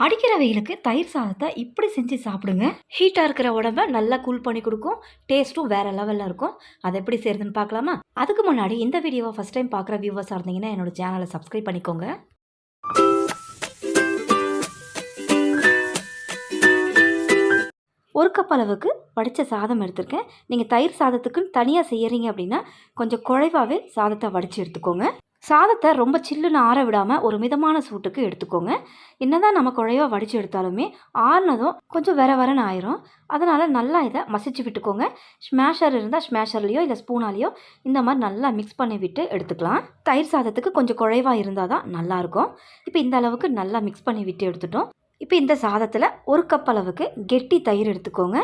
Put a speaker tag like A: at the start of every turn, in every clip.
A: அடிக்கிற வெயிலுக்கு தயிர் சாதத்தை இப்படி செஞ்சு சாப்பிடுங்க. ஹீட்டாக இருக்கிற உடம்ப நல்லா கூல் பண்ணி கொடுக்கும். டேஸ்ட்டும் வேறு லெவலில் இருக்கும். அதை எப்படி செய்யறதுன்னு பார்க்கலாமா? அதுக்கு முன்னாடி இந்த வீடியோவை ஃபஸ்ட் டைம் பார்க்குற வியூவர்ஸாக இருந்தீங்கன்னா என்னோட சேனலை சப்ஸ்கிரைப் பண்ணிக்கோங்க. ஒரு கப் அளவுக்கு வடித்த சாதம் எடுத்திருக்கேன். நீங்கள் தயிர் சாதத்துக்குன்னு தனியாக செய்யறீங்க அப்படின்னா கொஞ்சம் குழைவாகவே சாதத்தை வடித்து எடுத்துக்கோங்க. சாதத்தை ரொம்ப சில்லுன்னு ஆற விடாமல் ஒரு மிதமான சூட்டுக்கு எடுத்துக்கோங்க. என்னதான் நம்ம குழைவாக வடித்து எடுத்தாலுமே ஆறுனதும் கொஞ்சம் வரன்னு ஆயிரும். அதனால் நல்லா இதை மசிச்சு விட்டுக்கோங்க. ஸ்மேஷர் இருந்தால் ஸ்மேஷர்லேயோ இல்லை ஸ்பூனாலேயோ இந்த மாதிரி நல்லா மிக்ஸ் பண்ணி விட்டு எடுத்துக்கலாம். தயிர் சாதத்துக்கு கொஞ்சம் குழைவாக இருந்தால் தான் நல்லாயிருக்கும். இப்போ இந்த அளவுக்கு நல்லா மிக்ஸ் பண்ணி விட்டு எடுத்துட்டோம். இப்போ இந்த சாதத்தில் ஒரு கப் அளவுக்கு கெட்டி தயிர் எடுத்துக்கோங்க.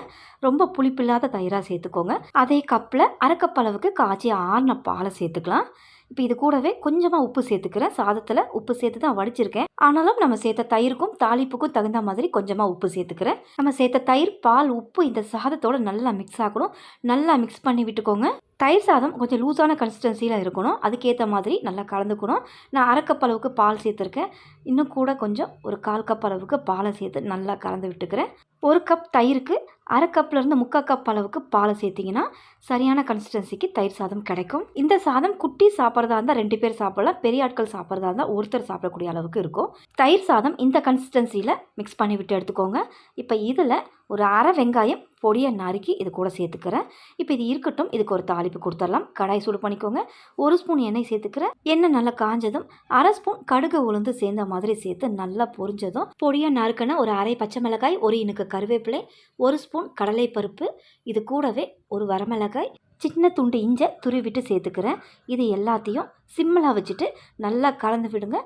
A: ரொம்ப புளிப்பில்லாத தயிராக சேர்த்துக்கோங்க. அதே கப்பில் அரை கப் அளவுக்கு காய்ச்சி ஆறின பாலை சேர்த்துக்கலாம். இப்போ இது கூடவே கொஞ்சமாக உப்பு சேர்த்துக்கிறேன். சாதத்தில் உப்பு சேர்த்து தான் வடிச்சிருக்கேன். ஆனாலும் நம்ம சேர்த்த தயிருக்கும் தாளிப்புக்கும் தகுந்த மாதிரி கொஞ்சமாக உப்பு சேர்த்துக்கிறேன். நம்ம சேர்த்த தயிர், பால், உப்பு இந்த சாதத்தோடு நல்லா மிக்ஸ் ஆகணும். நல்லா மிக்ஸ் பண்ணி விட்டுக்கோங்க. தயிர் சாதம் கொஞ்சம் லூஸான கன்சிஸ்டன்சியில் இருக்கணும். அதுக்கேற்ற மாதிரி நல்லா கலந்துக்கணும். நான் அரை கப் அளவுக்கு பால் சேர்த்துருக்கேன். இன்னும் கூட கொஞ்சம் ஒரு 1/4 கப் அளவுக்கு பாலை சேர்த்து நல்லா கலந்து விட்டுக்கிறேன். ஒரு கப் தயிருக்கு அரை கப்லேருந்து 3/4 கப் அளவுக்கு பாலை சேர்த்திங்கன்னா சரியான கன்சிஸ்டன்சிக்கு தயிர் சாதம் கிடைக்கும். இந்த சாதம் குட்டி சாப்பிட்றதா இருந்தால் 2 பேர் சாப்பிடலாம். பெரிய ஆட்கள் சாப்பிட்றதா இருந்தால் ஒருத்தர் சாப்பிடக்கூடிய அளவுக்கு இருக்கும். தயிர் சாதம் இந்த கன்சிஸ்டன்சியில் மிக்ஸ் பண்ணி விட்டு எடுத்துக்கோங்க. இப்போ இதில் ஒரு அரை வெங்காயம் பொடியை நறுக்கி இது கூட சேர்த்துக்கிறேன். இப்போ இது இருக்கட்டும். இதுக்கு ஒரு தாளிப்பு கொடுத்துடலாம். கடாய் சூடு பண்ணிக்கோங்க. 1 ஸ்பூன் எண்ணெய் சேர்த்துக்கிறேன். எண்ணெய் நல்லா காஞ்சதும் அரை ஸ்பூன் கடுகு உளுந்து சேர்ந்த மாதிரி சேர்த்து நல்லா பொரிஞ்சதும் பொடியை நறுக்கின ஒரு அரை பச்சை மிளகாய், ஒரு இனுக்கு கருவேப்பிலை, 1 ஸ்பூன் கடலைப்பருப்பு, இது கூடவே ஒரு வரமிளகாய், சின்ன துண்டு இஞ்சை துருவிட்டு சேர்த்துக்கிறேன். இது எல்லாத்தையும் சிம்மில் வச்சுட்டு நல்லா கலந்து விடுங்க.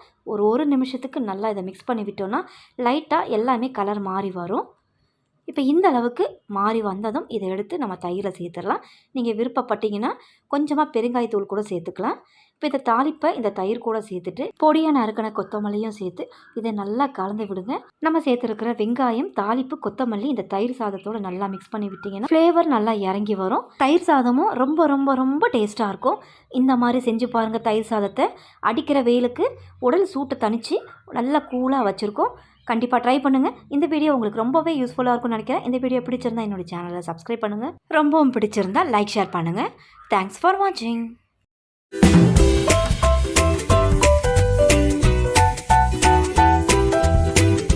A: ஒரு நிமிஷத்துக்கு நல்லா இதை மிக்ஸ் பண்ணி விட்டோன்னா லைட்டாக எல்லாமே கலர் மாறி வரும். இப்போ இந்த அளவுக்கு மாறி வந்ததும் இதை எடுத்து நம்ம தயிரை சேர்த்துடலாம். நீங்கள் விருப்பப்பட்டீங்கன்னா கொஞ்சமாக பெருங்காயத்தூள் கூட சேர்த்துக்கலாம். இப்போ இந்த தாளிப்பை இந்த தயிர் கூட சேர்த்துட்டு பொடியாக நறுக்கின கொத்தமல்லியும் சேர்த்து இதை நல்லா கலந்து விடுங்க. நம்ம சேர்த்துருக்கிற வெங்காயம், தாளிப்பு, கொத்தமல்லி இந்த தயிர் சாதத்தோடு நல்லா மிக்ஸ் பண்ணி விட்டிங்கன்னா ஃப்ளேவர் நல்லா இறங்கி வரும். தயிர் சாதமும் ரொம்ப ரொம்ப ரொம்ப டேஸ்ட்டாக இருக்கும். இந்த மாதிரி செஞ்சு பாருங்கள். தயிர் சாதத்தை அடிக்கிற வெயிலுக்கு உடல் சூட்டை தணித்து நல்லா கூலாக வச்சுருக்கோம். கண்டிப்பாக ட்ரை பண்ணுங்கள். இந்த வீடியோ உங்களுக்கு ரொம்பவே யூஸ்ஃபுல்லாக இருக்கும்னு நினைக்கிறேன். இந்த வீடியோ பிடிச்சிருந்தா என்னோட சேனலை சப்ஸ்கிரைப் பண்ணுங்கள். ரொம்பவும் பிடிச்சிருந்தா லைக், ஷேர் பண்ணுங்கள். தேங்க்ஸ் ஃபார் வாட்சிங்.